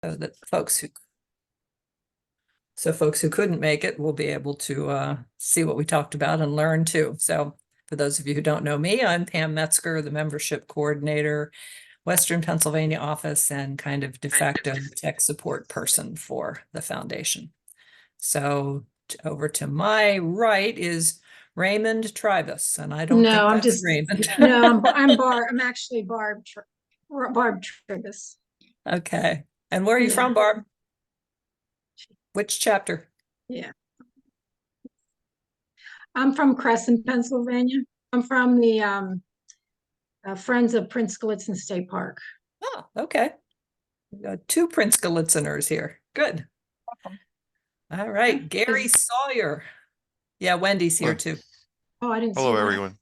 so that folks who couldn't make it will be able to see what we talked about and learn too. So for those of you who don't know me, I'm Pam Metzger, the membership coordinator, Western Pennsylvania office, and kind of de facto tech support person for the foundation. So over to my right is Raymond Tribus, and I don't think No, I'm that's just Raymond. no, I'm Barb. I'm actually Barb Tribus. Okay. And where are you Yeah. from, Barb? Which chapter? Yeah. I'm from Crescent, Pennsylvania. I'm from the Friends of Prince Gallitzin State Park. Oh, okay. We got two Prince Gallitziners here. Good. Welcome. All right, Gary Sawyer. Yeah, Wendy's here too. Oh, I didn't see Hello, that. everyone.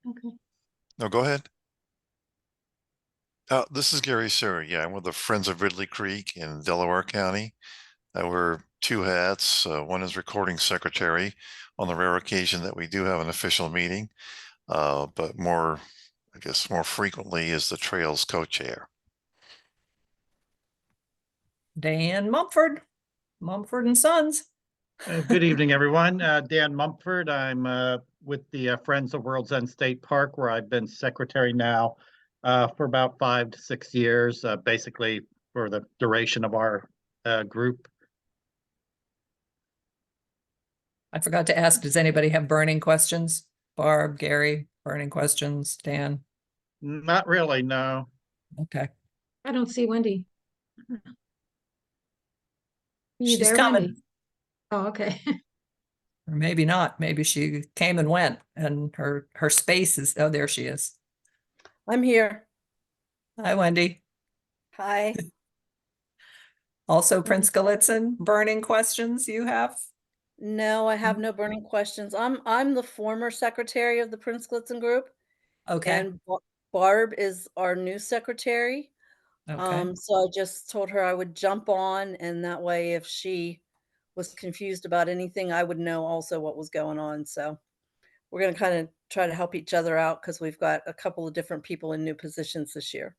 Okay. No, go ahead. This is Gary Sawyer. Yeah, I'm with the Friends of Ridley Creek in Delaware County. I wear two hats. One is recording secretary on the rare occasion that we do have an official meeting, but more frequently is the Trails co-chair. Dan Mumford, Mumford and Sons. Good evening, everyone. Dan Mumford. I'm with the Friends of World's End State Park, where I've been secretary now for about 5 to 6 years, basically for the duration of our group. I forgot to ask, does anybody have burning questions? Barb, Gary, burning questions, Dan? Not really, no. Okay. I don't see Wendy. Are you She's there, coming. Wendy? Oh, okay. Or maybe not. Maybe she came and went and her space is, oh, there she is. I'm here. Hi, Wendy. Hi. Also Prince Gallitzin, burning questions you have? No, I have no burning questions. I'm the former secretary of the Prince Gallitzin group, Okay, and Barb is our new secretary. okay. So I just told her I would jump on, and that way, if she was confused about anything, I would know also what was going on. So we're going to kind of try to help each other out because we've got a couple of different people in new positions this year.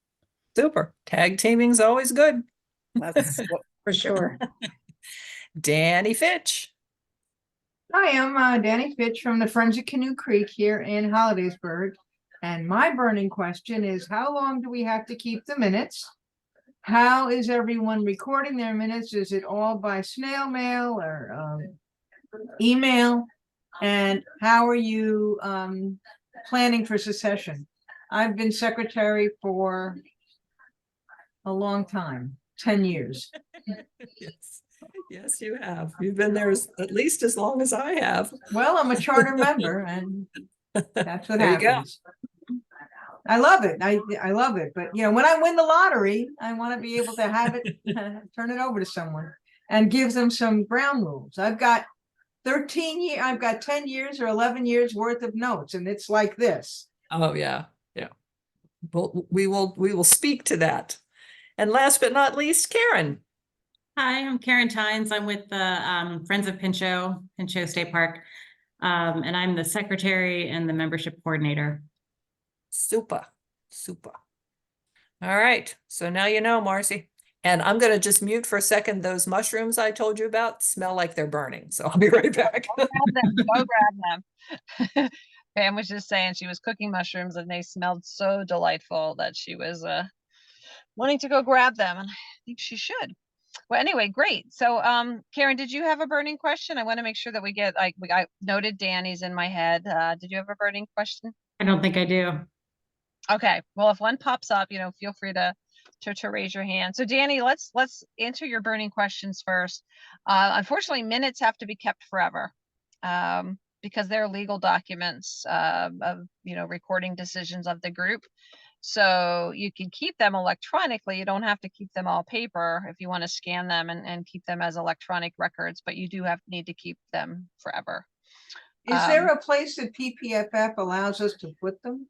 Super. Tag teaming's always good. That's what For sure. Danny Fitch. Hi, I'm Danny Fitch from the Friends of Canoe Creek here in Hollidaysburg. And my burning question is, how long do we have to keep the minutes? How is everyone recording their minutes? Is it all by snail mail or email? And how are you planning for secession? I've been secretary for a long time, 10 years. Yes. Yes, you have. You've been there at least as long as I have. Well, I'm a charter member and that's what There you go. happens. I love it. I love it. But when I win the lottery, I want to be able to have it, turn it over to someone and give them some ground rules. I've got 10 years or 11 years worth of notes, and it's like this. Oh, yeah. Yeah. Well, we will speak to that. And last but not least, Karen. Hi, I'm Karen Tynes. I'm with the Friends of Pinchot State Park. And I'm the secretary and the membership coordinator. Super, super. All right. So now you know, Marcy. And I'm going to just mute for a second. Those mushrooms I told you about smell like they're burning. So I'll be right back. Go grab them. Pam was just saying she was cooking mushrooms and they smelled so delightful that she was wanting to go grab them. And I think she should. Well, anyway, great. So, Karen, did you have a burning question? I want to make sure that we get, I noted Danny's in my head. Did you have a burning question? I don't think I do. Okay. Well, if one pops up, feel free to raise your hand. So Danny, let's answer your burning questions first. Unfortunately, minutes have to be kept forever because they're legal documents of, recording decisions of the group. So you can keep them electronically. You don't have to keep them all paper if you want to scan them and keep them as electronic records, but you do need to keep them forever. Is there a place that PPFF allows us to put them?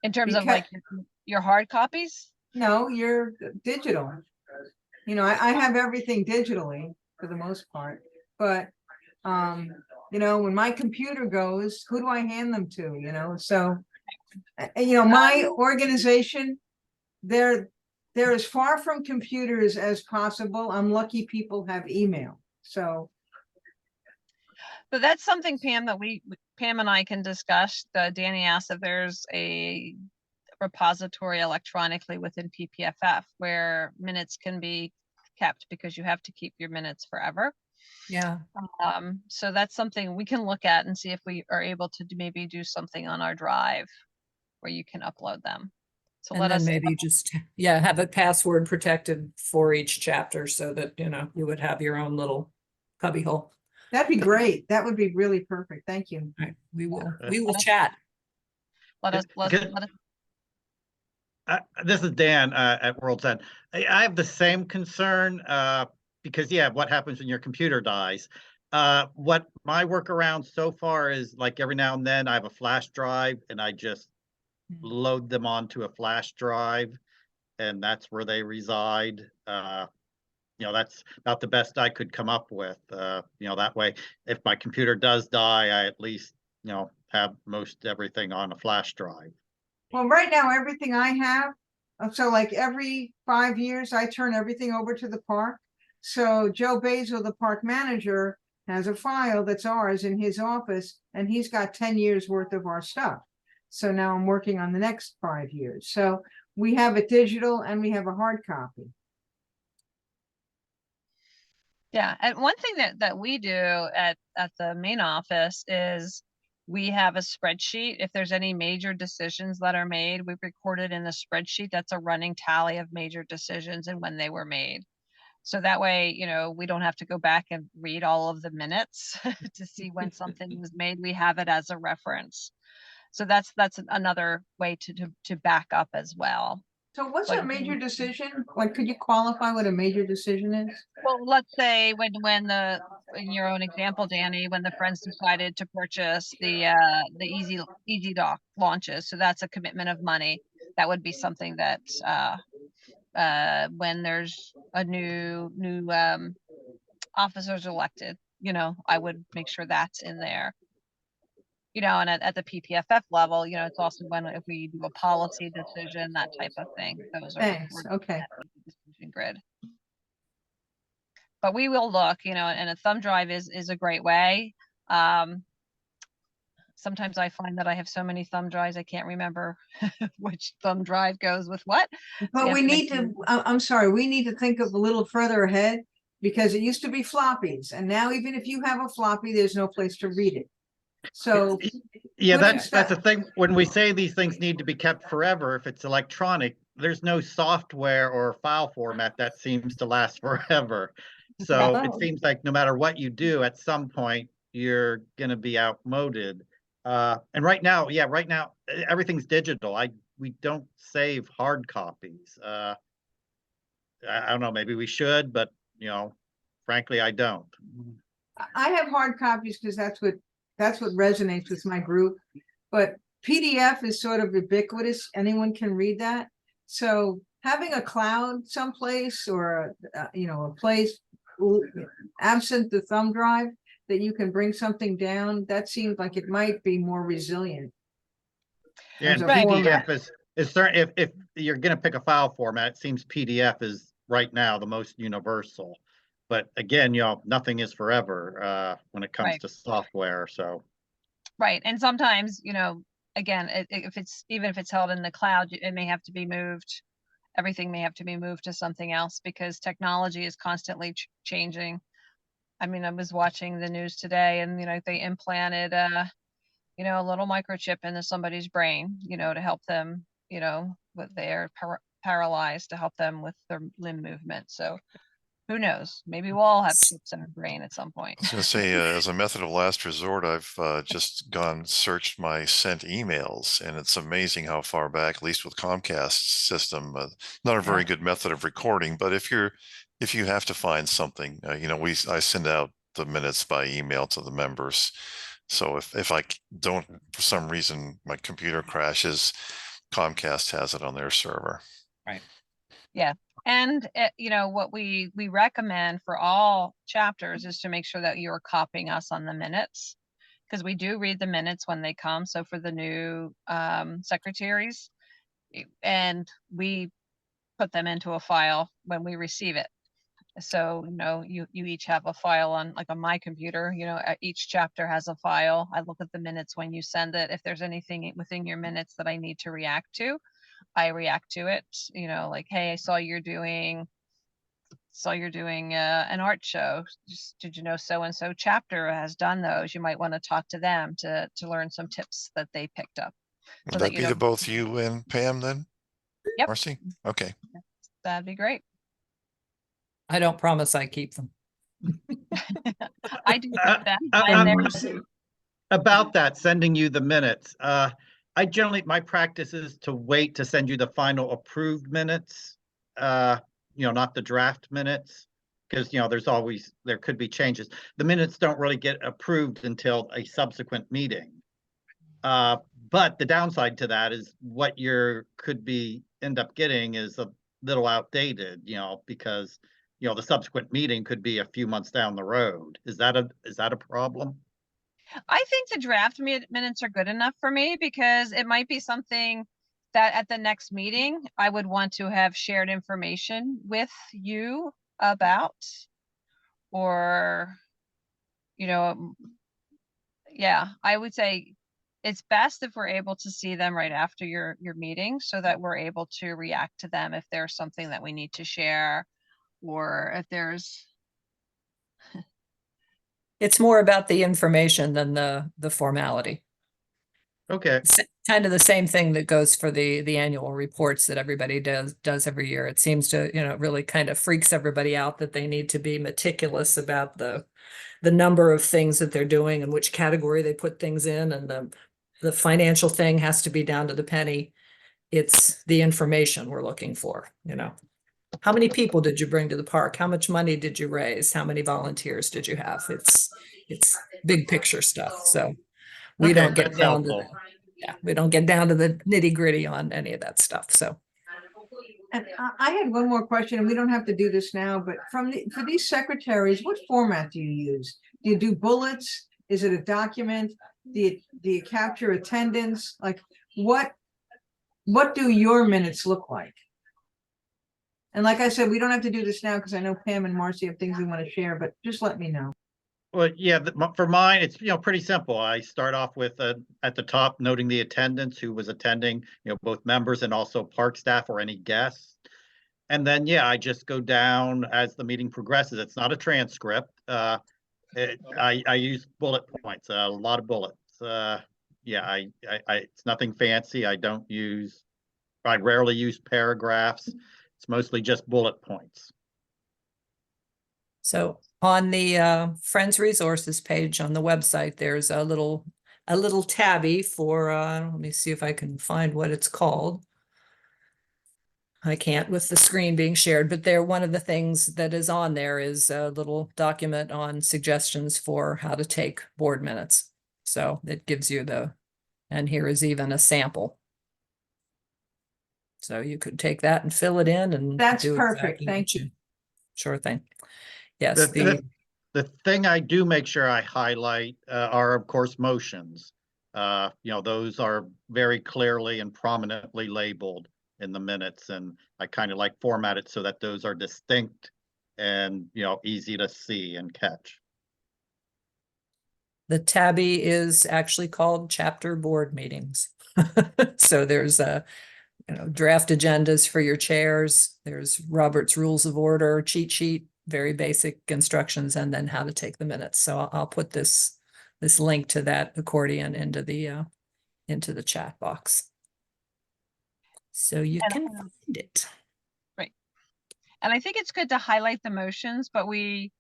In terms of like your hard copies? No, you're digital. I have everything digitally for the most part, but when my computer goes, who do I hand them to? So my organization, they're they're as far from computers as possible. I'm lucky people have email. So So that's something, Pam, that Pam and I can discuss. Danny asked if there's a repository electronically within PPFF where minutes can be kept, because you have to keep your minutes forever. Yeah. So that's something we can look at and see if we are able to maybe do something on our drive where you can upload them. So And let then us, maybe just, yeah, have it password protected for each chapter so that, you know, you would have your own little cubby hole. that'd be great. That would be really perfect. Thank you. All right, we will chat. let us, Good. let us, This is Dan at World's End. I have the same concern because, yeah, what happens when your computer dies? What my workaround so far is, like, every now and then I have a flash drive and I just load them onto a flash drive, and that's where they reside. You know, that's about the best I could come up with. You know, that way, if my computer does die, I at least, you know, have most everything on a flash drive. Well, right now, everything I have, so like every 5 years, I turn everything over to the park. So Joe Basil, the park manager, has a file that's ours in his office, and he's got 10 years worth of our stuff. So now I'm working on the next 5 years. So we have it digital and we have a hard copy. yeah. And one thing that we do at the main office is we have a spreadsheet. If there's any major decisions that are made, we record it in the spreadsheet. That's a running tally of major decisions and when they were made. So that way, you know, we don't have to go back and read all of the minutes to see when something was made. We have it as a reference. So that's another way to back up as well. So what's Like, a major decision? Like, could you qualify what a major decision is? well, let's say when in your own example, Danny, when the Friends decided to purchase the Easy Dock launches, so that's a commitment of money. That would be something that when there's a new officers elected, you know, I would make sure that's in there. You know, and at the PPFF level, you know, it's also when if we do a policy decision, that type of thing. Those are Thanks. recorded Okay. in that decision grid. But we will look, you know, and a thumb drive is a great way. Sometimes I find that I have so many thumb drives, I can't remember which thumb drive goes with what. But you we have to need make to, I'm sorry, we need to think of a little further ahead, because it used to be floppies, and now even if you have a floppy, there's no place to read it. So Yeah, putting that's the stuff- thing. When we say these things need to be kept forever, if it's electronic, there's no software or file format that seems to last forever. So it Oh. seems like no matter what you do, at some point you're gonna be outmoded. And right now, yeah, right now everything's digital. We don't save hard copies. I don't know, maybe we should, but you know, frankly, I don't. I have hard copies because that's what resonates with my group. But PDF is sort of ubiquitous. Anyone can read that. So having a cloud someplace, or you know, a place absent the thumb drive that you can bring something down, that seems like it might be more resilient. Yeah, As and a PDF format. is certain, if you're gonna pick a file format, it seems PDF is right now the most universal. But again, you know, nothing is forever when it comes Right. to software, so. Right, and sometimes, you know, again, if it's even if it's held in the cloud, it may have to be moved. Everything may have to be moved to something else because technology is constantly changing. I mean, I was watching the news today, and you know, they implanted you know, a little microchip into somebody's brain, you know, to help them, you know, with their paralyzed, to help them with their limb movement. So who knows? Maybe we'll all have chips in our brain at some point. I was going to say, as a method of last resort, I've just searched my sent emails, and it's amazing how far back, at least with Comcast's system, not a very good method of recording. But if you have to find something, you know, I send out the minutes by email to the members. So if I don't, for some reason, my computer crashes, Comcast has it on their server. Right. Yeah. And you know, what we recommend for all chapters is to make sure that you're copying us on the minutes, because we do read the minutes when they come. So for the new secretaries, and we put them into a file when we receive it. So, you each have a file on my computer, each chapter has a file. I look at the minutes when you send it. If there's anything within your minutes that I need to react to, I react to it, like, hey, I saw you're doing an art show. Did you know so-and-so chapter has done those? You might want to talk to them to learn some tips that they picked up. Would that be to both you and Pam then? Yep. Marcy? Okay. That'd be great. I don't promise I keep them. I do that. About that, sending you the minutes. I generally, my practice is to wait to send you the final approved minutes. Not the draft minutes, because there could be changes. The minutes don't really get approved until a subsequent meeting. But the downside to that is what end up getting is a little outdated, because the subsequent meeting could be a few months down the road. Is that a problem? I think the draft minutes are good enough for me, because it might be something that at the next meeting I would want to have shared information with you about, or, yeah, I would say it's best if we're able to see them right after your meeting, so that we're able to react to them if there's something that we need to share, or if there's. It's more about the information than the formality. Okay. Kind of the same thing that goes for the annual reports that everybody does every year. It seems to, really kind of freaks everybody out that they need to be meticulous about the number of things that they're doing and which category they put things in, and the financial thing has to be down to the penny. It's the information we're looking for, How many people did you bring to the park? How much money did you raise? How many volunteers did you have? It's big picture stuff. So we Okay, don't get that's down helpful. we don't get down to the nitty gritty on any of that stuff. So. And I had one more question, and we don't have to do this now, but for these secretaries, what format do you use? Do you do bullets? Is it a document? Do you capture attendance? Like, what do your minutes look like? And like I said, we don't have to do this now, because I know Pam and Marcy have things we want to share, but just let me know. Well, yeah, for mine, it's, pretty simple. I start off with at the top, noting the attendance, who was attending, both members and also park staff or any guests. And then, yeah, I just go down as the meeting progresses. It's not a transcript. I use bullet points, a lot of bullets. Yeah, it's nothing fancy. I rarely use paragraphs. It's mostly just bullet points. So on the Friends Resources page on the website, there's a little tabby for, let me see if I can find what it's called. I can't with the screen being shared, but one of the things that is on there is a little document on suggestions for how to take board minutes. So it gives you and here is even a sample. So you could take that and fill it in and That's do perfect. exactly Thank what you. Sure thing. Yes. The thing I do make sure I highlight are, of course, motions. Those are very clearly and prominently labeled in the minutes, and I kind of format it so that those are distinct and, easy to see and catch. The tabby is actually called chapter board meetings. So there's draft agendas for your chairs. There's Robert's Rules of Order, cheat sheet, very basic instructions, and then how to take the minutes. So I'll put this link to that accordion into the chat box, so you can find it. Right. And I think it's good to highlight the motions, but we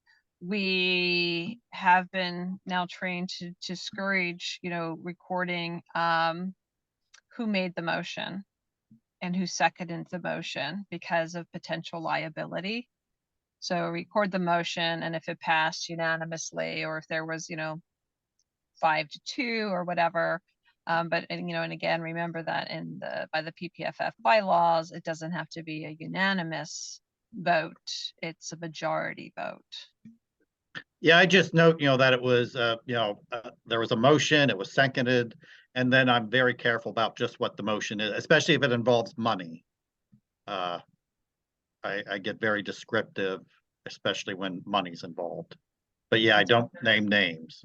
have been now trained to discourage, recording who made the motion and who seconded the motion, because of potential liability. So record the motion, and if it passed unanimously, or if there was, 5-2 or whatever. But and again, remember that by the PPFF bylaws, it doesn't have to be a unanimous vote. It's a majority vote. Yeah, I just note, that it was, there was a motion, it was seconded, and then I'm very careful about just what the motion is, especially if it involves money. I get very descriptive, especially when money's involved. But yeah, I don't name names.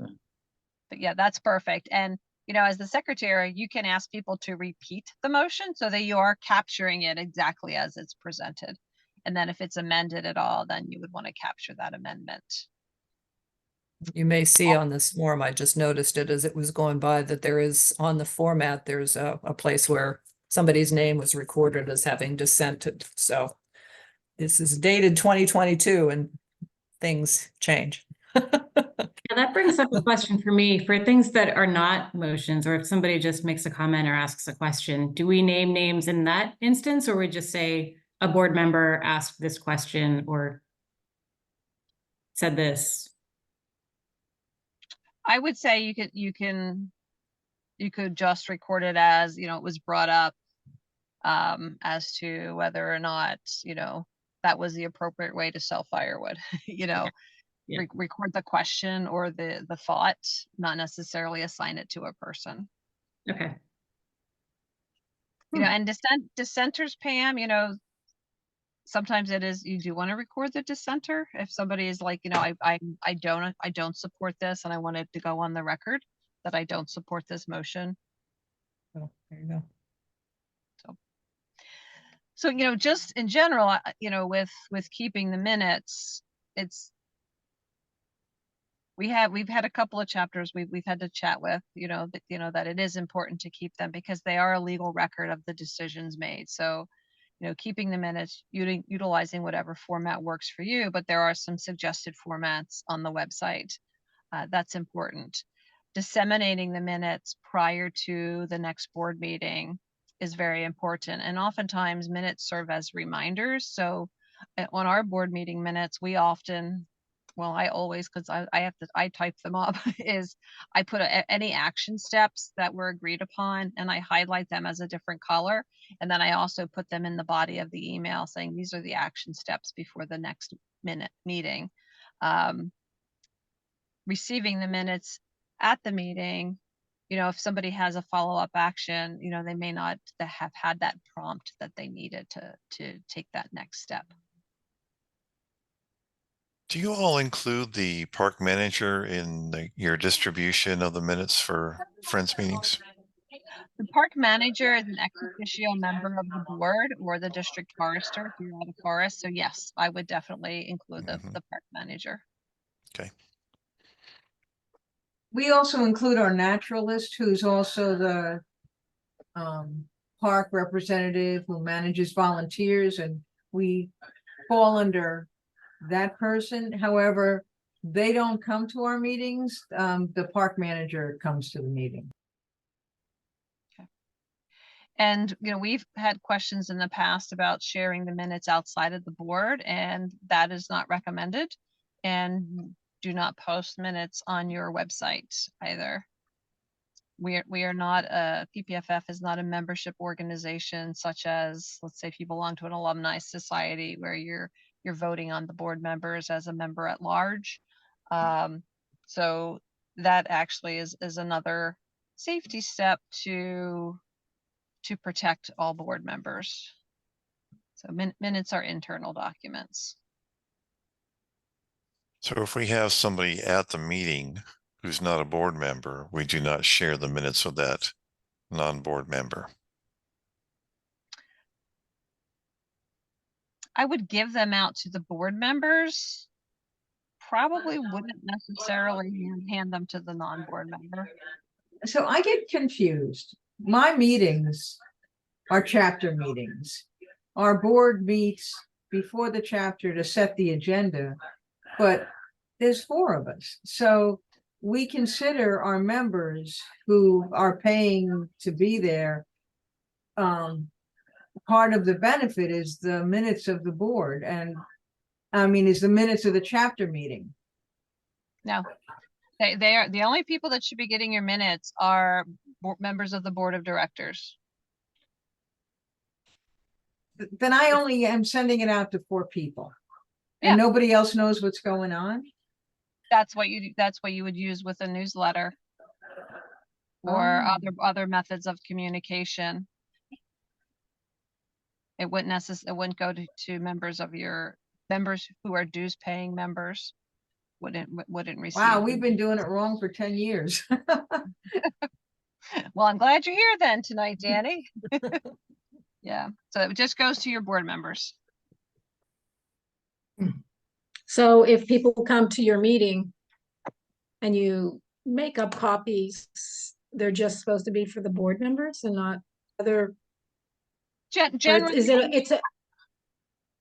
But yeah, that's perfect. And, you know, as the secretary, you can ask people to repeat the motion so that you are capturing it exactly as it's presented. And then if it's amended at all, then you would want to capture that amendment. You may see on this form, I just noticed it as it was going by, that there is on the format, there's a place where somebody's name was recorded as having dissented. So this is dated 2022 and things change. Yeah, that brings up a question for me. For things that are not motions, or if somebody just makes a comment or asks a question, do we name names in that instance, or we just say a board member asked this question or said this? I would say you could just record it as, you know, it was brought up as to whether or not, you know, that was the appropriate way to sell firewood, you know. Yeah. Record the question or the thought, not necessarily assign it to a person. Okay. You know, and dissenters, Pam, you know, sometimes it is, you do want to record the dissenter. If somebody is like, you know, I don't support this and I wanted to go on the record that I don't support this motion. Oh, there you go. So, you know, just in general, you know, with keeping the minutes, we've had a couple of chapters we've had to chat with, you know, that it is important to keep them because they are a legal record of the decisions made. So, you know, keeping the minutes, utilizing whatever format works for you, but there are some suggested formats on the website. That's important. Disseminating the minutes prior to the next board meeting is very important. And oftentimes minutes serve as reminders. So on our board meeting minutes, we often, well, I always, because I type them up, is I put any action steps that were agreed upon and I highlight them as a different color. And then I also put them in the body of the email saying these are the action steps before the next meeting. Receiving the minutes at the meeting, you know, if somebody has a follow-up action, you know, they may not have had that prompt that they needed to take that next step. Do you all include the park manager in your distribution of the minutes for Friends meetings? The park manager is an ex officio member of the board or the district forester if you're at a forest. So yes, I would definitely include the park manager. Okay. We also include our naturalist, who's also the park representative who manages volunteers, and we fall under that person. However, they don't come to our meetings. The park manager comes to the meeting. And, you know, we've had questions in the past about sharing the minutes outside of the board, and that is not recommended. And do not post minutes on your website either. We are not PPFF is not a membership organization such as, let's say, if you belong to an alumni society where you're voting on the board members as a member at large. So that actually is another safety step to protect all board members. So minutes are internal documents. So if we have somebody at the meeting who's not a board member, we do not share the minutes with that non-board member. I would give them out to the board members. Probably wouldn't necessarily hand them to the non-board member. So I get confused. My meetings are chapter meetings. Our board meets before the chapter to set the agenda, but there's 4 of us. So we consider our members who are paying to be there. Part of the benefit is the minutes of the board, and I mean, is the minutes of the chapter meeting. No, they are the only people that should be getting your minutes are members of the board of directors. Then I only am sending it out to 4 people. Yeah. And nobody else knows what's going on. That's what you would use with a newsletter or Oh. other methods of communication. It wouldn't go to members of your members who are dues paying members. Wouldn't receive. Wow, we've been doing it wrong for 10 years. Well, I'm glad you're here then tonight, Danny. Yeah, so it just goes to your board members. So if people come to your meeting and you make up copies, they're just supposed to be for the board members and not other, or Generally, is it,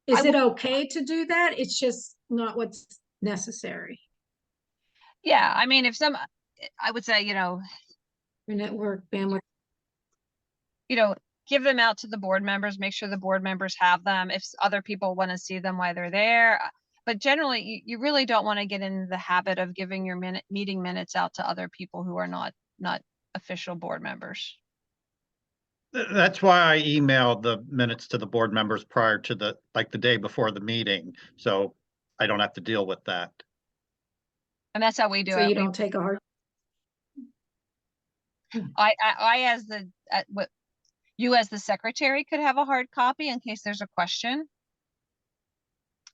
is I it okay to do that? It's just not what's necessary. yeah, I mean, I would say, Your network bandwidth. give them out to the board members, make sure the board members have them. If other people want to see them while they're there. But generally, you really don't want to get into the habit of giving your meeting minutes out to other people who are not official board members. That's why I emailed the minutes to the board members prior to the day before the meeting, so I don't have to deal with that. And that's how we do So it. you don't take a hard, I as you as the secretary could have a hard copy in case there's a question.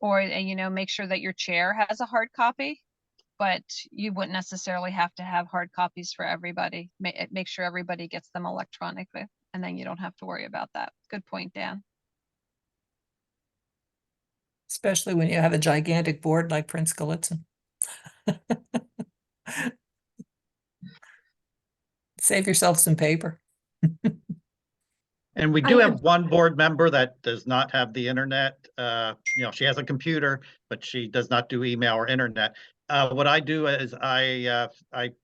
Or, make sure that your chair has a hard copy, but you wouldn't necessarily have to have hard copies for everybody. Make sure everybody gets them electronically, and then you don't have to worry about that. Good point, Dan. Especially when you have a gigantic board like Prince Gallitzin. Save yourself some paper. And we do I have one board member that does not have the internet. She has a computer, but she does not do email or internet. What I do is I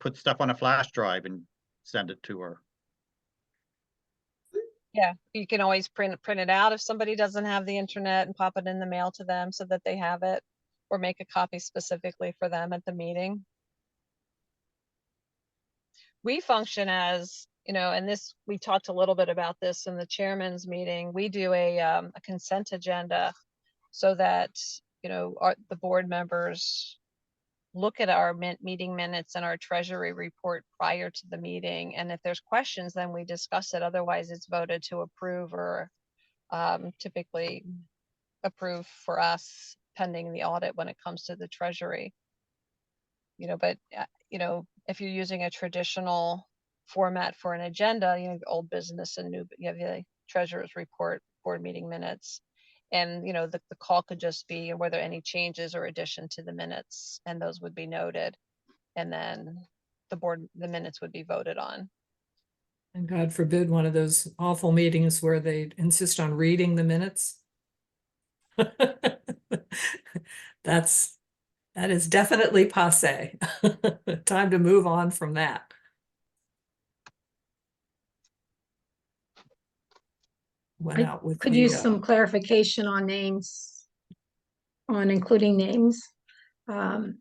put stuff on a flash drive and send it to her. Yeah, you can always print it out if somebody doesn't have the internet and pop it in the mail to them so that they have it, or make a copy specifically for them at the meeting. We function as, and we talked a little bit about this in the chairman's meeting. We do a consent agenda so that, the board members look at our meeting minutes and our treasury report prior to the meeting. And if there's questions, then we discuss it. Otherwise, it's voted to approve or typically approve for us pending the audit when it comes to the treasury. But if you're using a traditional format for an agenda, old business and new, you have the treasurer's report, board meeting minutes. And, the call could just be whether any changes or addition to the minutes, and those would be noted. And then the minutes would be voted on. And God forbid one of those awful meetings where they insist on reading the minutes. That is definitely passé. Time to move on from that. Went out with could the, use some clarification on names, on including names. Are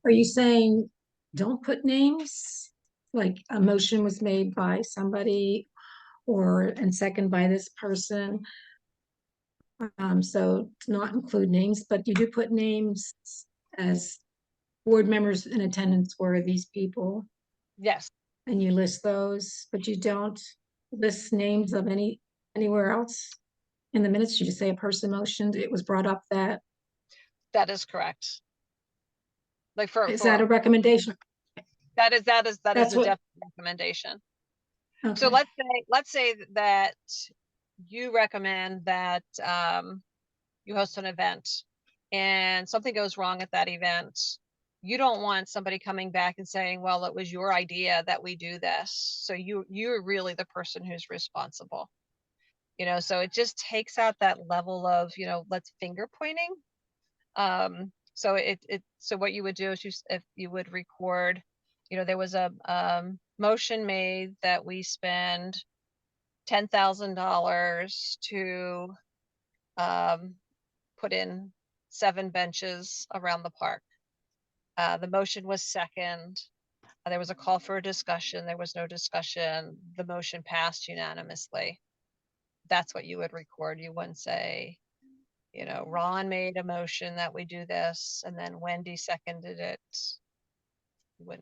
you saying don't put names? Like a motion was made by somebody and second by this person. So to not include names, but you do put names as board members in attendance were these people, Yes. and you list those, but you don't list names of anywhere else in the minutes. You just say a person motioned, it was brought up that. That is correct. Like Is that a recommendation? that is That's a what- definite recommendation. So Okay. let's say that you recommend that you host an event and something goes wrong at that event. You don't want somebody coming back and saying, well, it was your idea that we do this. So you're really the person who's responsible. So it just takes out that level of, let's finger pointing. So so what you would do is if you would record, there was a motion made that we spend $10,000 to put in 7 benches around the park. The motion was second. There was a call for a discussion. There was no discussion. The motion passed unanimously. That's what you would record. You wouldn't say, Ron made a motion that we do this, and then Wendy seconded it.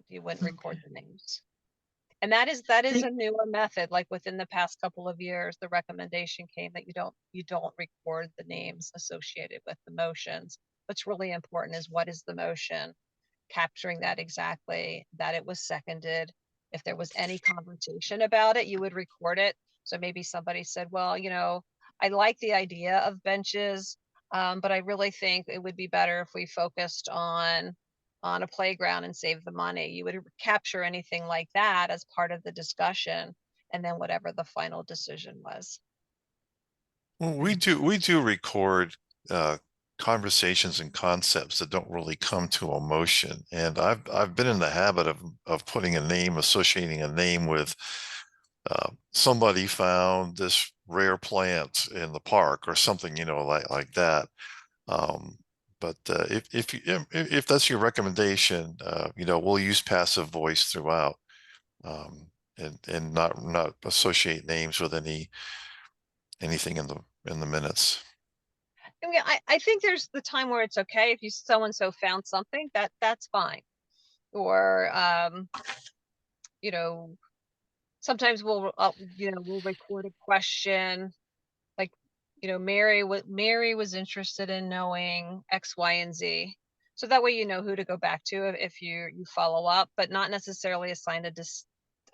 You wouldn't record the names. And that is a newer method, like within the past couple of years, the recommendation came that you don't record the names associated with the motions. What's really important is what is the motion, capturing that exactly, that it was seconded. If there was any conversation about it, you would record it. So maybe somebody said, well, I like the idea of benches, but I really think it would be better if we focused on a playground and save the money. You would capture anything like that as part of the discussion, and then whatever the final decision was. Well, we do record conversations and concepts that don't really come to a motion. And I've been in the habit of putting a name, associating a name with somebody found this rare plant in the park or something, like that. But if that's your recommendation, we'll use passive voice throughout, and not associate names with anything in the minutes. I think there's the time where it's okay if you so and so found something, that's fine. Or sometimes we'll record a question like, Mary was interested in knowing X, Y, and Z. So that way you know who to go back to if you follow up, but not necessarily assign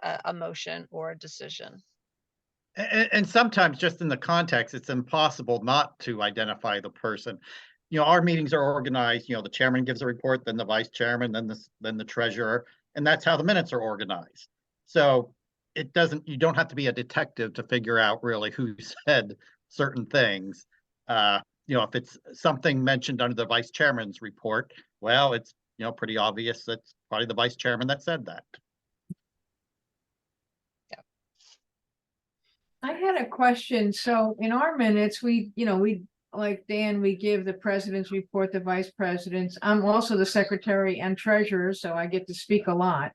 a motion or a decision. And sometimes just in the context, it's impossible not to identify the person. Our meetings are organized, the chairman gives a report, then the vice chairman, then the treasurer, and that's how the minutes are organized. So you don't have to be a detective to figure out really who said certain things. If it's something mentioned under the vice chairman's report, well, it's, pretty obvious that's probably the vice chairman that said that. I had a question. So in our minutes, we like Dan, we give the president's report, the vice president's. I'm also the secretary and treasurer, so I get to speak a lot.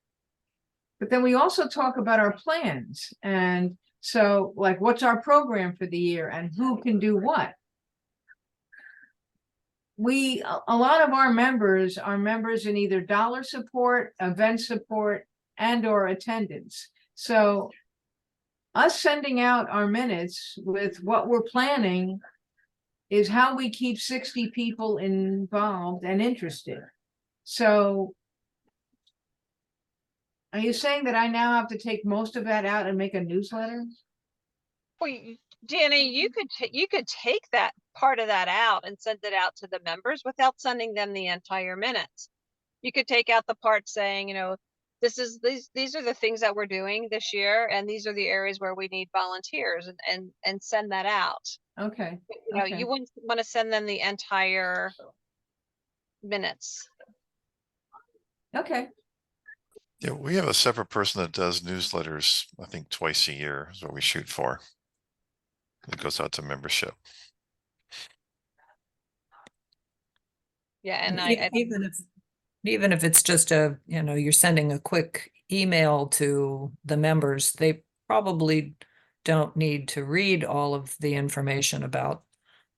But then we also talk about our plans. And so like, what's our program for the year and who can do what? A lot of our members are members in either dollar support, event support, and or attendance. So us sending out our minutes with what we're planning is how we keep 60 people involved and interested. So are you saying that I now have to take most of that out and make a newsletter? Well, Danny, you could take that part of that out and send it out to the members without sending them the entire minutes. You could take out the part saying, these are the things that we're doing this year, and these are the areas where we need volunteers, and send that out. Okay. You wouldn't want to send them the entire minutes. Okay. Yeah, we have a separate person that does newsletters, I think twice a year is what we shoot for. It goes out to membership. Yeah, and even if it's just you're sending a quick email to the members, they probably don't need to read all of the information about,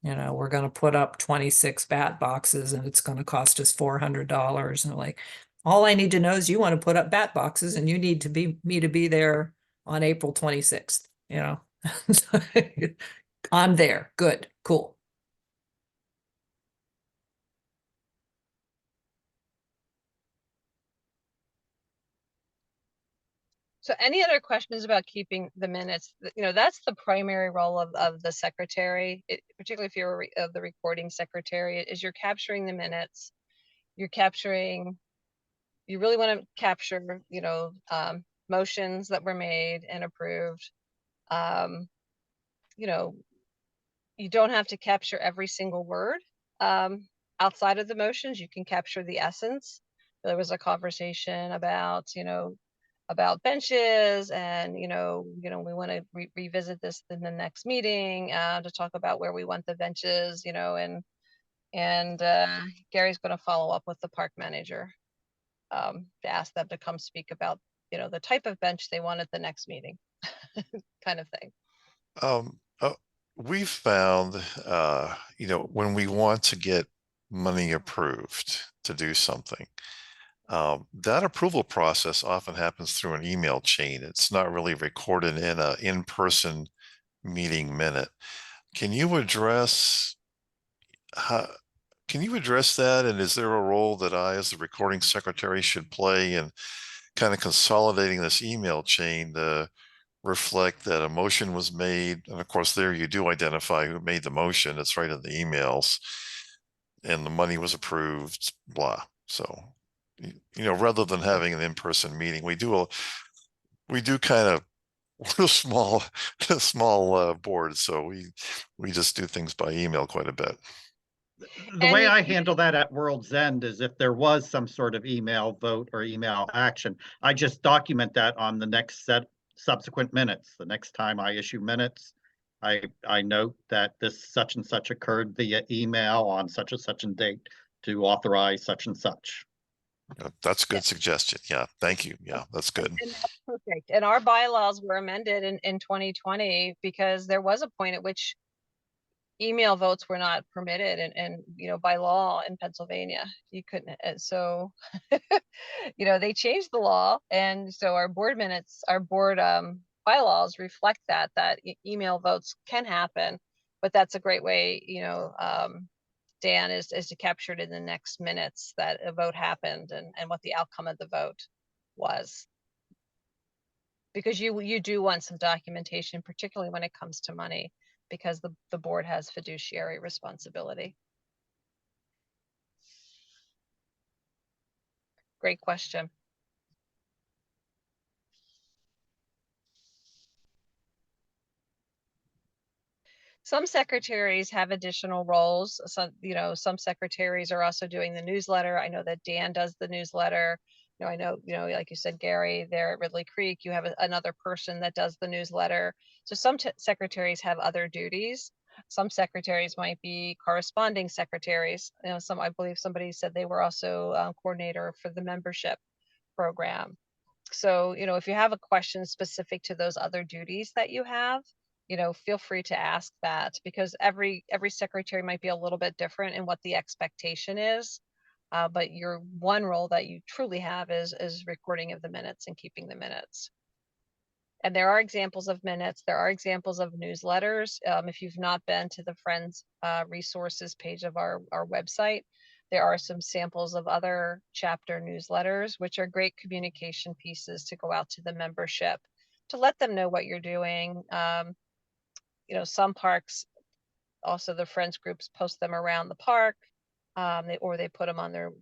we're going to put up 26 bat boxes and it's going to cost us $400. And like, all I need to know is you want to put up bat boxes and you need me to be there on April 26th, I'm there. Good, cool. So any other questions about keeping the minutes? That's the primary role of the secretary, particularly if you're the recording secretary, is you're capturing the minutes. You really want to capture, motions that were made and approved. You don't have to capture every single word outside of the motions. You can capture the essence. There was a conversation about, about benches, and we want to revisit this in the next meeting to talk about where we want the benches, and Gary's going to follow up with the park manager to ask them to come speak about the type of bench they want at the next meeting, kind of thing. We've found when we want to get money approved to do something, That approval process often happens through an email chain. It's not really recorded in a in-person meeting minute. Can you address how, can you address that? And is there a role that I, as the recording secretary, should play in kind of consolidating this email chain to reflect that a motion was made? And of course, there you do identify who made the motion. It's right in the emails, and the money was approved, blah. So, rather than having an in-person meeting, we do kind of, we're a small board, so we just do things by email quite a bit. The way And I handle that at World's End is if there was some sort of email vote or email action, I just document that on the next subsequent minutes. The next time I issue minutes, I note that this such and such occurred via email on such and such a date to authorize such and such. That's a good suggestion. Yeah, thank you. Yeah, that's good. And that's perfect. And our bylaws were amended in 2020 because there was a point at which email votes were not permitted, and by law in Pennsylvania you couldn't. And so they changed the law, and so our board minutes, our board bylaws reflect that email votes can happen. But that's a great way, Dan, is to capture it in the next minutes that a vote happened and what the outcome of the vote was. Because you do want some documentation, particularly when it comes to money, because the board has fiduciary responsibility. Great question. Some secretaries have additional roles. Some secretaries are also doing the newsletter. I know that Dan does the newsletter. I know, like you said, Gary, there at Ridley Creek, you have another person that does the newsletter. So some secretaries have other duties. Some secretaries might be corresponding secretaries. I believe somebody said they were also coordinator for the membership program. So, if you have a question specific to those other duties that you have, feel free to ask that, because every secretary might be a little bit different in what the expectation is. But your one role that you truly have is recording of the minutes and keeping the minutes. And there are examples of minutes. There are examples of newsletters. If you've not been to the Friends resources page of our website, there are some samples of other chapter newsletters, which are great communication pieces to go out to the membership to let them know what you're doing. Some parks, also the Friends groups, post them around the park, they put them on their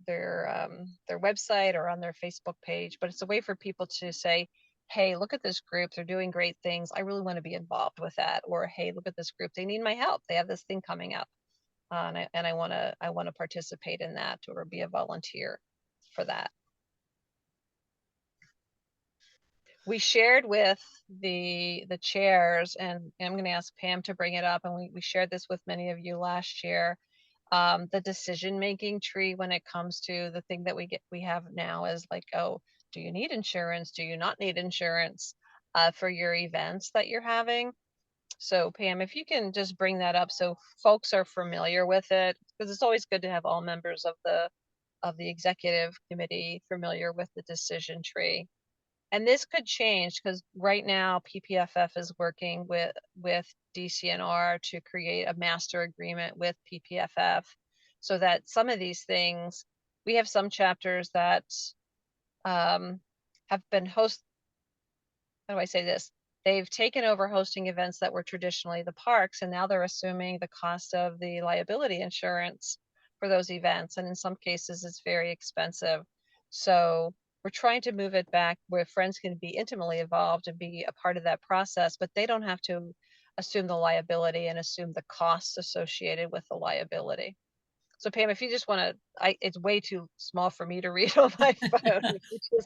website or on their Facebook page. But it's a way for people to say, hey, look at this group, they're doing great things, I really want to be involved with that. Or, hey, look at this group, they need my help, they have this thing coming up, and I want to participate in that or be a volunteer for that. We shared with the chairs, and I'm going to ask Pam to bring it up, and we shared this with many of you last year. The decision-making tree when it comes to the thing that we have now is like, oh, do you need insurance? Do you not need insurance for your events that you're having? So Pam, if you can just bring that up so folks are familiar with it, because it's always good to have all members of the executive committee familiar with the decision tree. And this could change because right now PPFF is working with DCNR to create a master agreement with PPFF, so that some of these things, we have some chapters that have been how do I say this? They've taken over hosting events that were traditionally the parks, and now they're assuming the cost of the liability insurance for those events. And in some cases, it's very expensive. So we're trying to move it back where Friends can be intimately involved and be a part of that process, but they don't have to assume the liability and assume the costs associated with the liability. So Pam, if you just want to, it's way too small for me to read on my phone.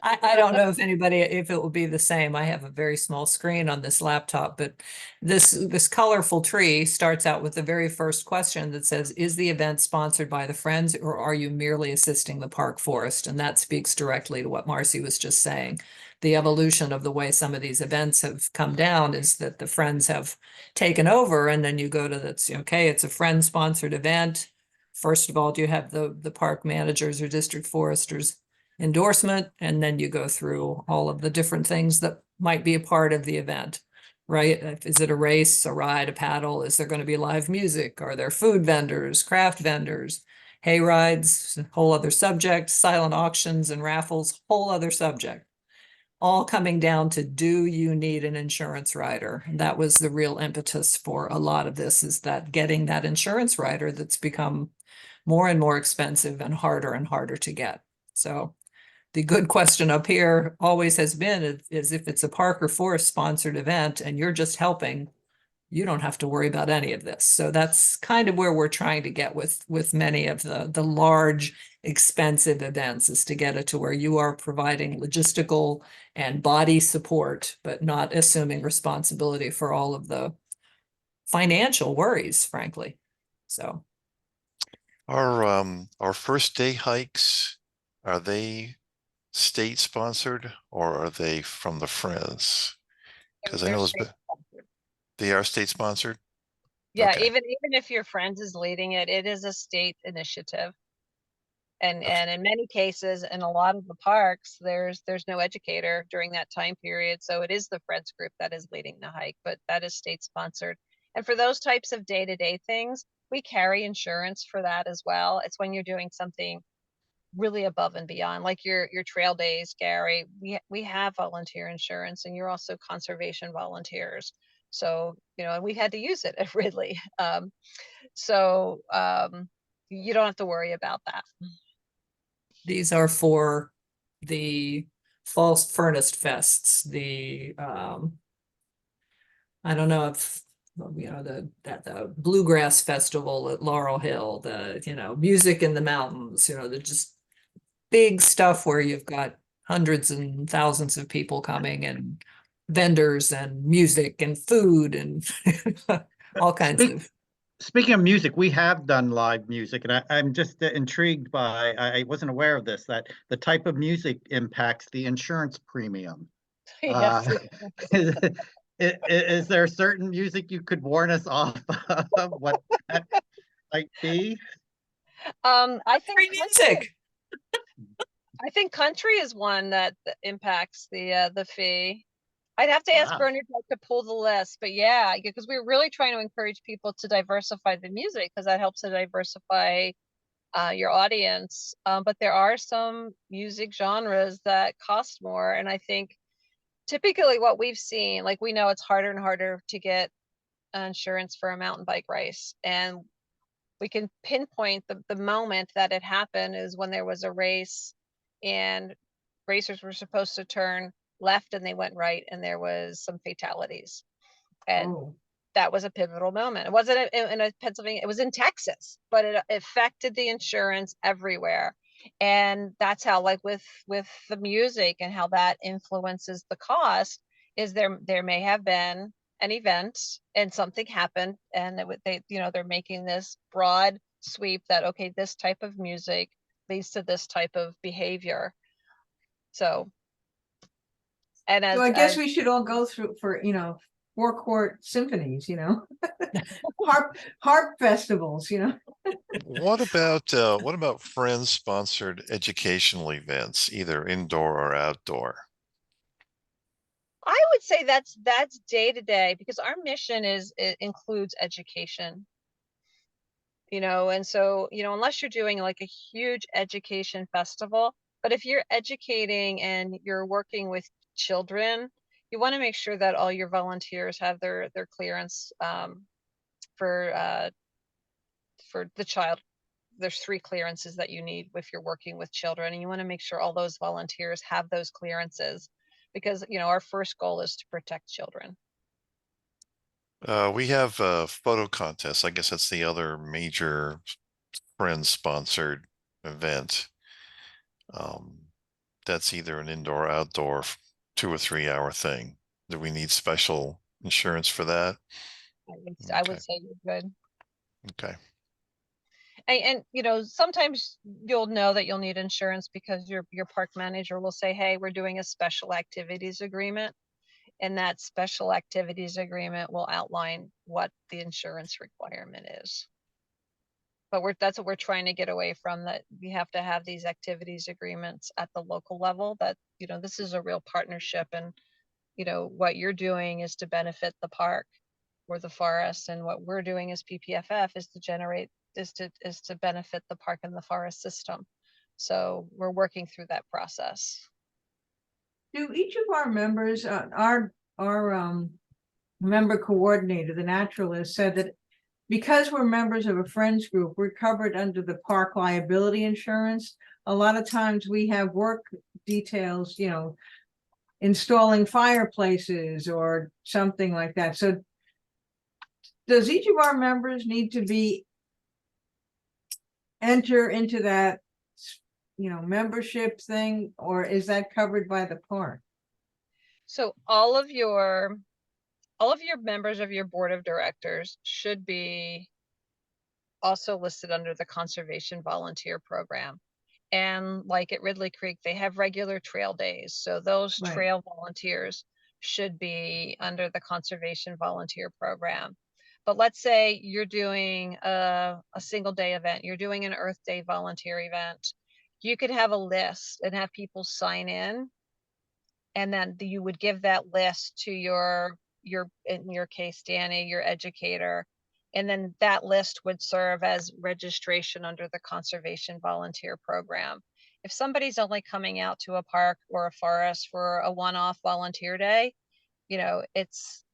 I don't know if it will be the same. I have a very small screen on this laptop, but this colorful tree starts out with the very first question that says, is the event sponsored by the Friends, or are you merely assisting the park forest? And that speaks directly to what Marcy was just saying. The evolution of the way some of these events have come down is that the Friends have taken over, and then you go to that's okay, it's a Friends sponsored event. First of all, do you have the park managers or district foresters endorsement, and then you go through all of the different things that might be a part of the event, right? Is it a race, a ride, a paddle? Is there going to be live music? Are there food vendors, craft vendors, hay rides, whole other subject, silent auctions and raffles, whole other subject. All coming down to, do you need an insurance rider? And that was the real impetus for a lot of this, is that getting that insurance rider that's become more and more expensive and harder to get. So the good question up here always has been is if it's a park or forest sponsored event and you're just helping, you don't have to worry about any of this. So that's kind of where we're trying to get with many of the large, expensive events, is to get it to where you are providing logistical and body support, but not assuming responsibility for all of the financial worries, frankly. So Our first day hikes, are they state sponsored or are they from the Friends? Because I They're know state-sponsored. they are state sponsored. Yeah, Okay. even if your Friends is leading it, it is a state initiative. And in many cases, in a lot of the parks, there's no educator during that time period. So it is the Friends group that is leading the hike, but that is state sponsored. And for those types of day-to-day things, we carry insurance for that as well. It's when you're doing something really above and beyond, like your trail days, Gary. We have volunteer insurance, and you're also conservation volunteers. So, and we had to use it at Ridley. So you don't have to worry about that. these are for the fall furnace fests, the I don't know if the bluegrass festival at Laurel Hill, the music in the mountains, the just big stuff where you've got hundreds and thousands of people coming, and vendors and music and food and all kinds of. Speaking of music, we have done live music, and I'm just intrigued by, I wasn't aware of this, that the type of music impacts the insurance premium. Yes. Is, is there certain music you could warn us off of what that might be? I think Free music. I think country is one that impacts the fee. I'd have to ask Wow. Bernard to pull the list, but yeah, because we're really trying to encourage people to diversify the music, because that helps to diversify your audience. But there are some music genres that cost more, and I think typically what we've seen, like, we know it's harder and harder to get insurance for a mountain bike race, and we can pinpoint the moment that it happened is when there was a race and racers were supposed to turn left and they went right, and there was some fatalities. And Oh. that was a pivotal moment. It wasn't in Pennsylvania, it was in Texas, but it affected the insurance everywhere. And that's how, like with the music and how that influences the cost, is there may have been an event and something happened, and they're making this broad sweep that, okay, this type of music leads to this type of behavior. So, and So as I guess we should all go through for, four-chord symphonies, harp festivals, What about Friends sponsored educational events, either indoor or outdoor? I would say that's day to day, because our mission it includes education. And so, unless you're doing like a huge education festival, but if you're educating and you're working with children, you want to make sure that all your volunteers have their clearance for the child. There's 3 clearances that you need if you're working with children, and you want to make sure all those volunteers have those clearances, because our first goal is to protect children. We have a photo contest. I guess that's the other major Friends sponsored event. That's either an indoor, outdoor, 2 or 3 hour thing. Do we need special insurance for that? I Okay. would say you're good. Okay. And sometimes you'll know that you'll need insurance because your park manager will say, hey, we're doing a special activities agreement, and that special activities agreement will outline what the insurance requirement is. But that's what we're trying to get away from, that we have to have these activities agreements at the local level, that, this is a real partnership, and, what you're doing is to benefit the park or the forest, and what we're doing as PPFF is to benefit the park and the forest system. So we're working through that process. Do each of our members, our member coordinator, the naturalist, said that because we're members of a friends group, we're covered under the park liability insurance. A lot of times we have work details, installing fireplaces or something like that. So does each of our members need to enter into that, membership thing, or is that covered by the park? So all of your members of your board of directors should be also listed under the conservation volunteer program. And like at Ridley Creek, they have regular trail days. So those Right. trail volunteers should be under the conservation volunteer program. But let's say you're doing a single day event, you're doing an Earth Day volunteer event. You could have a list and have people sign in, and then you would give that list to your, in your case, Danny, your educator. And then that list would serve as registration under the conservation volunteer program. If somebody's only coming out to a park or a forest for a one-off volunteer day, it's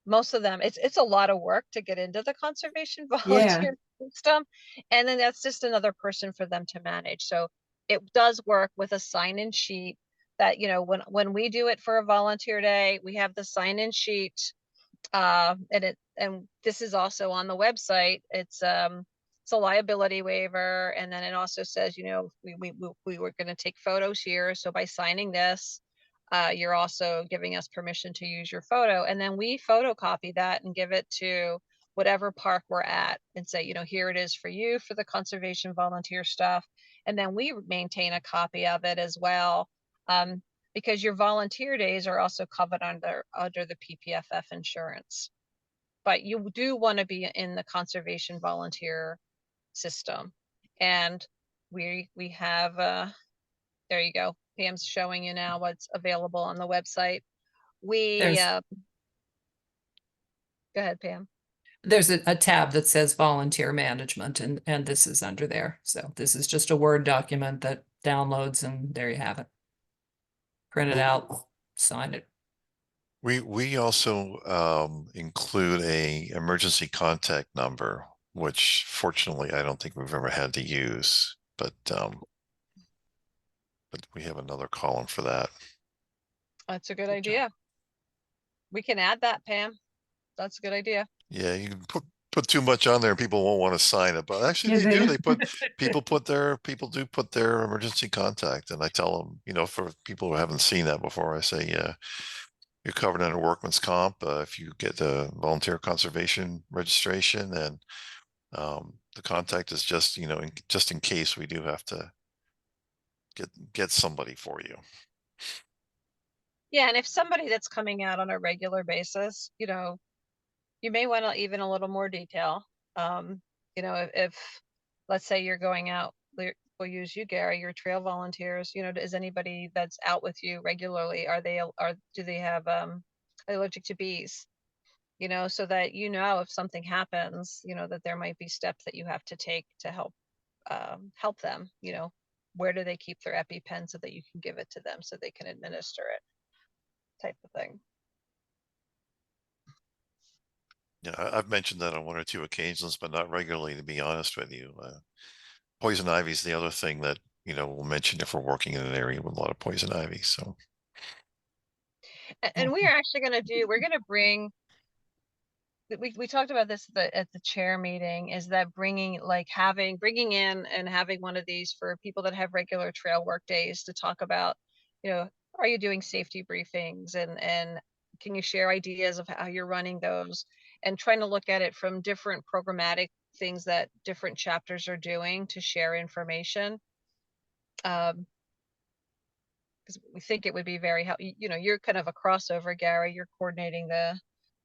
most of them, it's a lot of work to get into the conservation volunteer system. And then that's just another person for them to manage. So it does work with a sign-in sheet that, when we do it for a volunteer day, we have the sign-in sheet. And this is also on the website. It's a liability waiver. And then it also says, we were going to take photos here. So by signing this, you're also giving us permission to use your photo. And then we photocopy that and give it to whatever park we're at and say, here it is for you for the conservation volunteer stuff. And then we maintain a copy of it as well. Because your volunteer days are also covered under the PPFF insurance. But you do want to be in the conservation volunteer system. And we have, there you go. Pam's showing you now what's available on the website. There's- Go ahead, Pam. There's a tab that says volunteer management, and this is under there. So this is just a Word document that downloads, and there you have it. Print it out, sign it. We also include a emergency contact number, which fortunately I don't think we've ever had to use, but we have another column for that. That's a good Good idea. We can add that, Pam. That's a good idea. Yeah, you can put too much on there, people won't want to sign it, but actually Yeah, they they do. don't. People do put their emergency contact, and I tell them, for people who haven't seen that before, I say, you're covered under workman's comp if you get the volunteer conservation registration, and the contact is just, just in case we do have to get somebody for you. Yeah, and if somebody that's coming out on a regular basis, you may want to even a little more detail. If let's say you're going out, we'll use you, Gary, your trail volunteers, is anybody that's out with you regularly, do they have, are they allergic to bees? So that, if something happens, that there might be steps that you have to take to help them, where do they keep their EpiPen so that you can give it to them so they can administer it, type of thing. Yeah, I've mentioned that on one or two occasions, but not regularly, to be honest with you. Poison ivy is the other thing that, we'll mention if we're working in an area with a lot of poison ivy. So, And we are actually we're going to bring, we talked about this at the chair meeting, is that bringing in and having one of these for people that have regular trail work days to talk about, are you doing safety briefings, and can you share ideas of how you're running those, and trying to look at it from different programmatic things that different chapters are doing to share information. Because we think it would be very helpful. You're kind of a crossover, Gary. You're coordinating the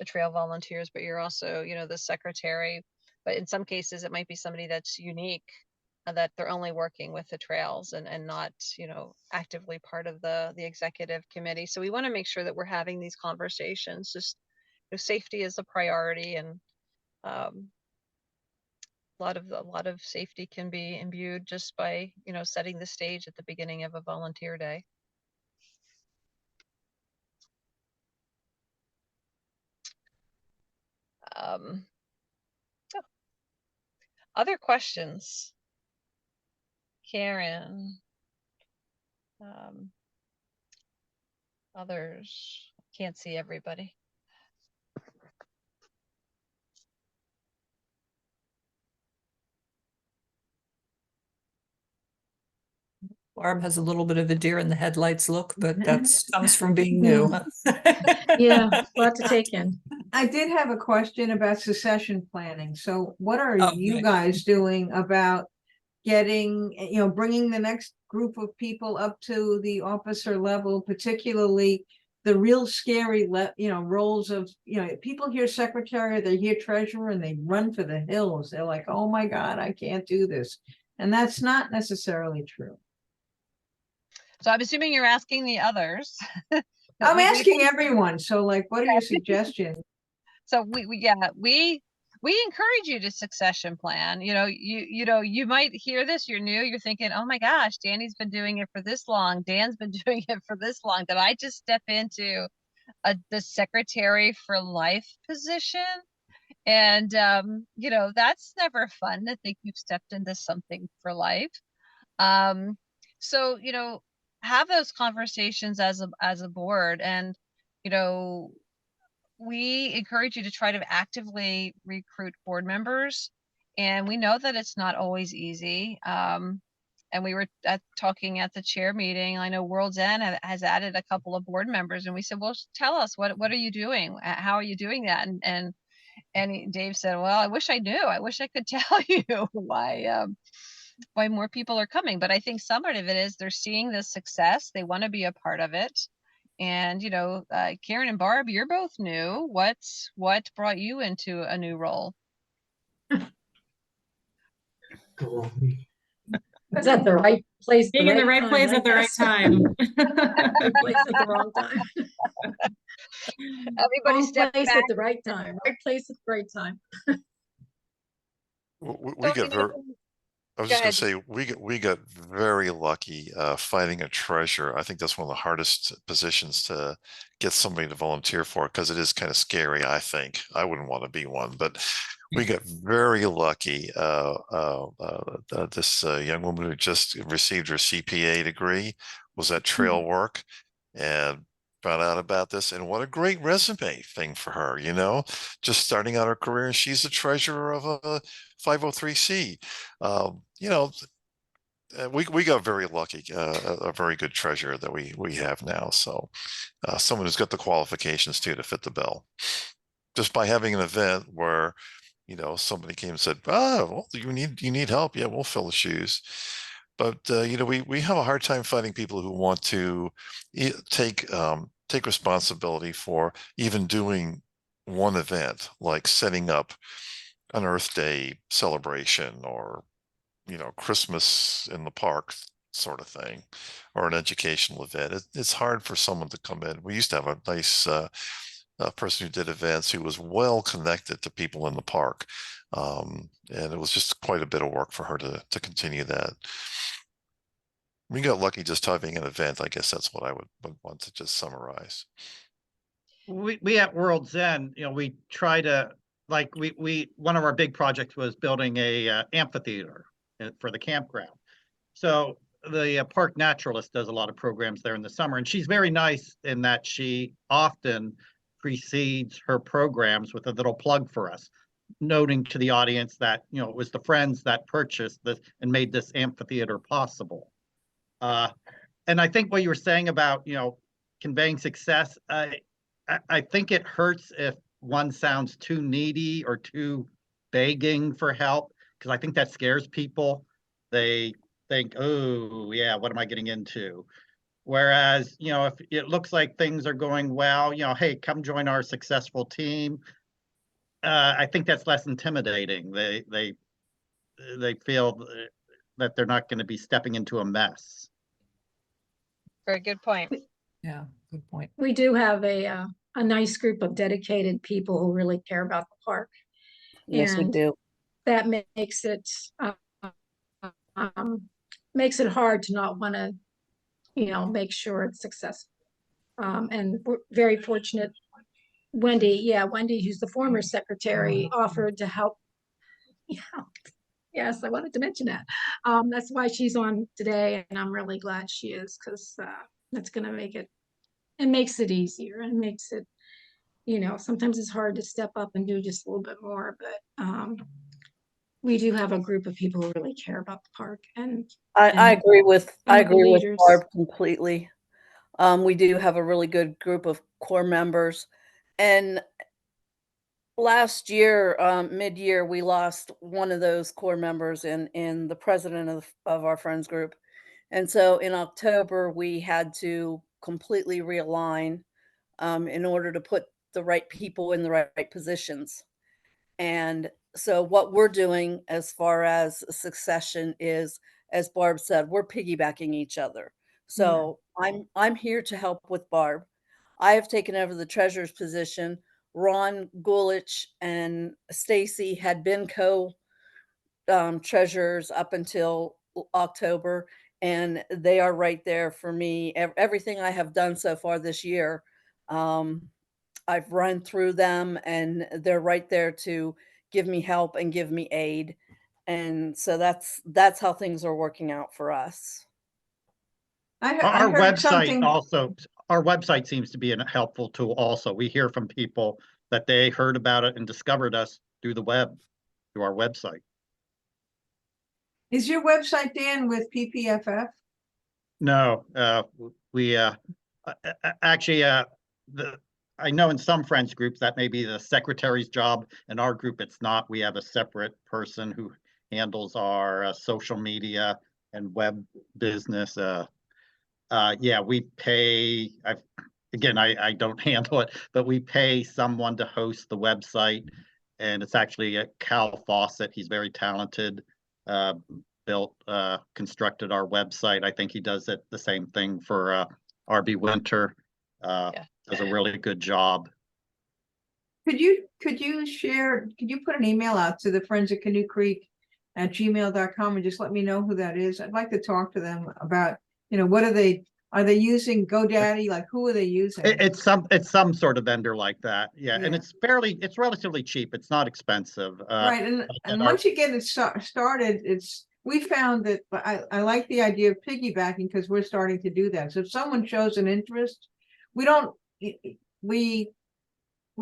trail volunteers, but you're also, the secretary. But in some cases, it might be somebody that's unique, that they're only working with the trails and not, you know, actively part of the executive committee. So we want to make sure that we're having these conversations. Just, you know, safety is a priority, and a lot of safety can be imbued just by, you know, setting the stage at the beginning of a volunteer day. So, other questions? Karen, others, can't see everybody. Barb has a little bit of a deer in the headlights look, but that's comes from being new. Yeah, a lot to take in. I did have a question about succession planning. So what are Oh, you good. guys doing about getting, you know, bringing the next group of people up to the officer level, particularly the real scary, you know, roles of, you know, people hear secretary, they hear treasurer, and they run for the hills. They're like, oh my God, I can't do this. And that's not necessarily true. So I'm assuming you're asking the others. I'm asking everyone. So like, what are your suggestions? So we encourage you to succession plan. You know, you might hear this, you're new, you're thinking, oh my gosh, Danny's been doing it for this long, Dan's been doing it for this long. Did I just step into the secretary for life position? And you know, that's never fun to think you've stepped into something for life. So, you know, have those conversations as a board, and, you know, we encourage you to try to actively recruit board members. And we know that it's not always easy. And we were talking at the chair meeting. I know World's End has added a couple of board members, and we said, well, tell us, what are you doing? How are you doing that? And Dave said, well, I wish I knew. I wish I could tell you why more people are coming. But I think some of it is they're seeing the success. They want to be a part of it. And, you know, Karen and Barb, you're both new. What brought you into a new role? Is that the right place? Being in the right place at the right time. Right place at the wrong time. Everybody Wrong step place back. at the right time. Right place at the right time. We So, get you very, know, I was go just gonna ahead. say, we got very lucky finding a treasurer. I think that's one of the hardest positions to get somebody to volunteer for, because it is kind of scary, I think. I wouldn't want to be one, but we got very lucky. This young woman who just received her CPA degree was at Trail Work and found out about this, and what a great resume thing for her, you know, just starting out her career, and she's the treasurer of a 503c. You know, we got very lucky, a very good treasurer that we have now. So someone who's got the qualifications too to fit the bill. Just by having an event where, you know, somebody came and said, "Oh, well, you need help? Yeah, we'll fill the shoes." But you know, we have a hard time finding people who want to take responsibility for even doing one event, like setting up an Earth Day celebration, or, you know, Christmas in the park sort of thing, or an educational event. It's hard for someone to come in. We used to have a nice person who did events who was well connected to people in the park. And it was just quite a bit of work for her to continue that. We got lucky just having an event. I guess that's what I would want to just summarize. We at World's End, you know, we try to, like, we one of our big projects was building a amphitheater for the campground. So the park naturalist does a lot of programs there in the summer, and she's very nice in that she often precedes her programs with a little plug for us, noting to the audience that, you know, it was the friends that purchased this and made this amphitheater possible. And I think what you were saying about, you know, conveying success, I think it hurts if one sounds too needy or too begging for help, because I think that scares people. They think, oh, yeah, what am I getting into? Whereas, you know, if it looks like things are going well, you know, hey, come join our successful team. I think that's less intimidating. They feel that they're not going to be stepping into a mess. Very good point. Yeah, good point. We do have a nice group of dedicated people who really care about the park. Yes, we And do. that makes it hard to not want to, make sure it's successful. And we're very fortunate. Wendy, who's the former secretary, offered to help. Yeah, yes, I wanted to mention that. That's why she's on today, and I'm really glad she is, because that's going to makes it easier and makes it, sometimes it's hard to step up and do just a little bit more, but we do have a group of people who really care about the park, and I agree with and the leaders. Barb completely. We do have a really good group of core members, and last year, mid-year, we lost one of those core members in the president of our friends group, and so in October we had to completely realign in order to put the right people in the right positions. And so what we're doing as far as succession is, as Barb said, we're piggybacking each other. So I'm here to help with Barb. I have taken over the treasurer's position. Ron Gulich and Stacy had been treasurers up until October, and they are right there for me. Everything I have done so far this year, I've run through them, and they're right there to give me help and give me aid. And so that's how things are working out for us. I Our heard website something. also, our website seems to be a helpful tool also. We hear from people that they heard about it and discovered us through the web, through our website. Is your website, Dan, with PPFF? No, we actually I know in some friends groups that may be the secretary's job. In our group, it's not. We have a separate person who handles our social media and web business. Yeah, we pay. I don't handle it, but we pay someone to host the website, and it's actually Cal Fawcett. He's very talented. Constructed our website. I think he does the same thing for RB Winter. Does a really good job. Could you put an email out to the Friends of Canoe Creek at gmail.com and just let me know who that is? I'd like to talk to them about, what are they using GoDaddy? Like, who are they using? It's some sort of vendor like that. Yeah. And Yeah. it's relatively cheap. It's not expensive. Right. And once you get it started, we found that I like the idea of piggybacking, because we're starting to do that. So if someone shows an interest, we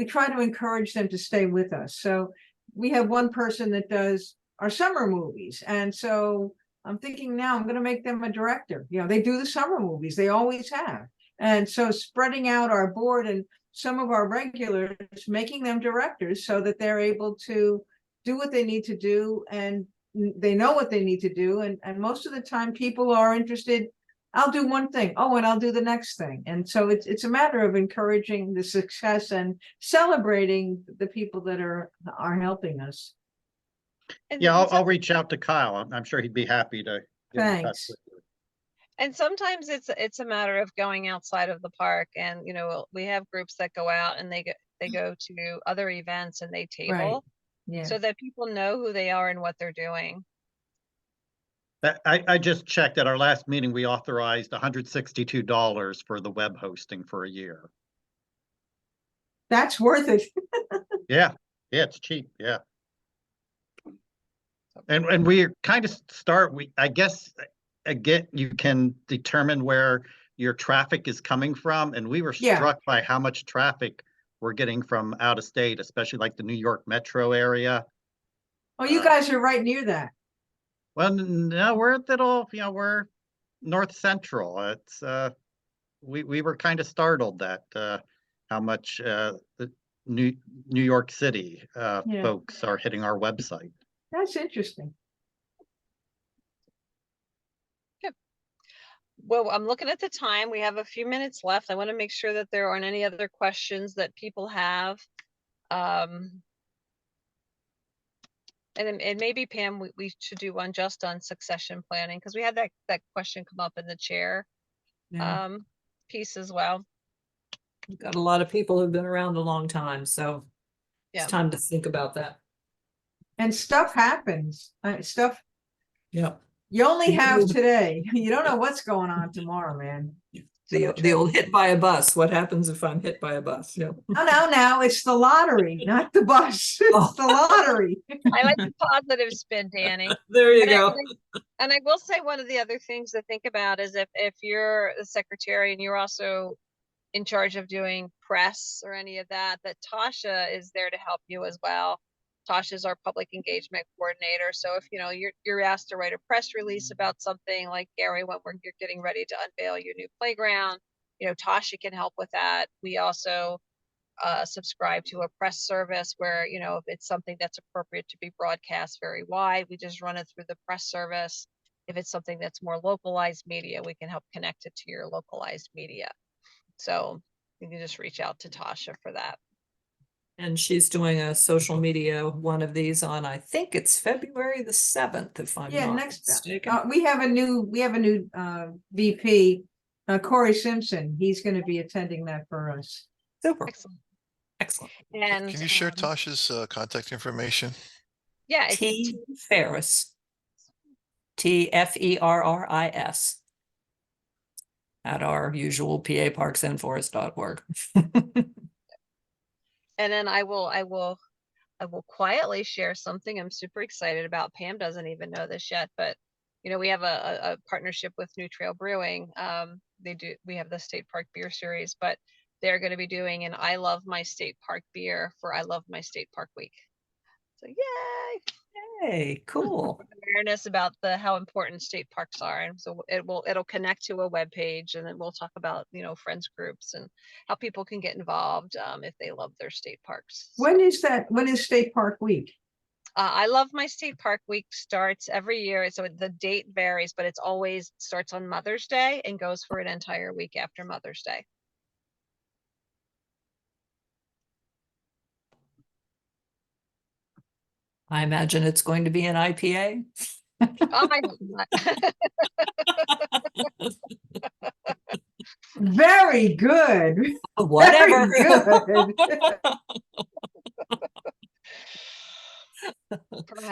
try to encourage them to stay with us. So we have one person that does our summer movies. And so I'm thinking now I'm going to make them a director. They do the summer movies. They always have. And so spreading out our board and some of our regulars, making them directors so that they're able to do what they need to do, and they know what they need to do. And most of the time people are interested. I'll do one thing. Oh, and I'll do the next thing. And so it's a matter of encouraging the success and celebrating the people that are helping us. Yeah, I'll reach out to Kyle. I'm sure he'd be happy to get in touch Thanks. with you. And sometimes it's a matter of going outside of the park, and we have groups that go out and they go to other events and they table, Yeah. so that people know who they are and what they're doing. I just checked at our last meeting, we authorized $162 for the web hosting for a year. That's worth it. Yeah, it's cheap. Yeah. And we kind of I guess, again, you can determine where your traffic is coming from. And we were struck by how much traffic we're getting from out of state, especially like the New York metro area. Oh, you guys are right near that. Well, no, we're a little, we're north central. It's we were kind of startled that how much the New York City folks are hitting our website. That's interesting. Well, I'm looking at the time. We have a few minutes left. I want to make sure that there aren't any other questions that people have. and maybe Pam, we should do one just on succession planning, because we had that question come up in the chair Yeah. piece as well. We've got a lot of people who've been around a long time, so Yeah. it's time to think about that. And stuff happens, stuff Yeah. you only have People- today. You don't know what's going on tomorrow, man. The old hit by a bus. What happens if I'm hit by a bus? Yeah. No, it's the lottery, not the bus. It's the lottery. I like the positive spin, Danny. There you And I- go. And I will say one of the other things to think about is if you're the secretary and you're also in charge of doing press or any of that, that Tasha is there to help you as well. Tasha is our public engagement coordinator. So if you're asked to write a press release about something, like Gary, when you're getting ready to unveil your new playground, Tasha can help with that. We also subscribe to a press service where, if it's something that's appropriate to be broadcast very wide, we just run it through the press service. If it's something that's more localized media, we can help connect it to your localized media. So you can just reach out to Tasha for that. And she's doing a social media one of these on, I think it's February the 7th, if I'm Yeah, not next, mistaken. we have a new VP, Corey Simpson. He's going to be attending that for us. Super. Excellent. Excellent. And Can you share Tasha's contact information? yeah, it's T Ferris. TFERRIS. At our usual paparksandforest.org. and then I will quietly share something I'm super excited about. Pam doesn't even know this yet, but we have a partnership with New Trail Brewing. We have the State Park Beer Series, but they're going to be doing an I Love My State Park beer for I Love My State Park Week. So yay! Hey, cool. Awareness about how important state parks are, and so it'll connect to a web page, and then we'll talk about friends groups and how people can get involved if they love their state parks. When is that? When is State Park Week? I Love My State Park Week starts every year, so the date varies, but it's always starts on Mother's Day and goes for an entire week after Mother's Day. I imagine it's going to be an IPA. Oh my God. Very good. Whatever. Very good.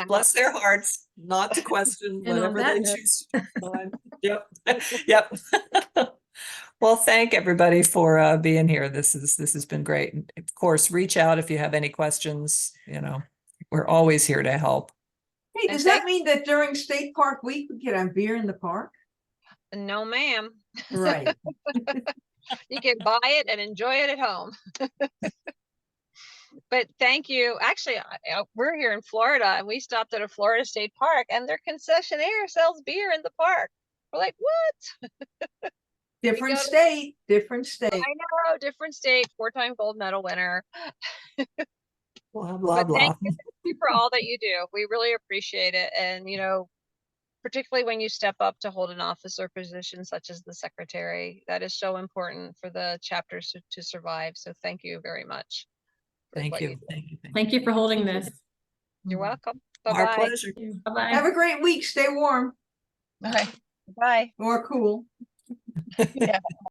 Bless their hearts, not to question And on whatever that they note- choose. Yep. Yep. Well, thank everybody for being here. This has been great. And of course, reach out if you have any questions. We're always here to help. Hey, And does that mean that during State Park Week we can have beer in the park? No, ma'am. Right. You can buy it and enjoy it at home. But thank you. Actually, we're here in Florida, and we stopped at a Florida State Park, and their concessionaire sells beer in the park. We're like, what? Different go to- state, different state. I know, different state, 4-time gold medal winner. Blah, blah, But blah. thank you for all that you do. We really appreciate it. And, particularly when you step up to hold an office or position such as the secretary, that is so important for the chapters to survive. So thank you very much. for Thank what you. do. Thank you. Thank you for holding this. You're welcome. Our Bye-bye. pleasure. Bye-bye. Have a great week. Stay warm Okay. Bye. or cool. Yeah.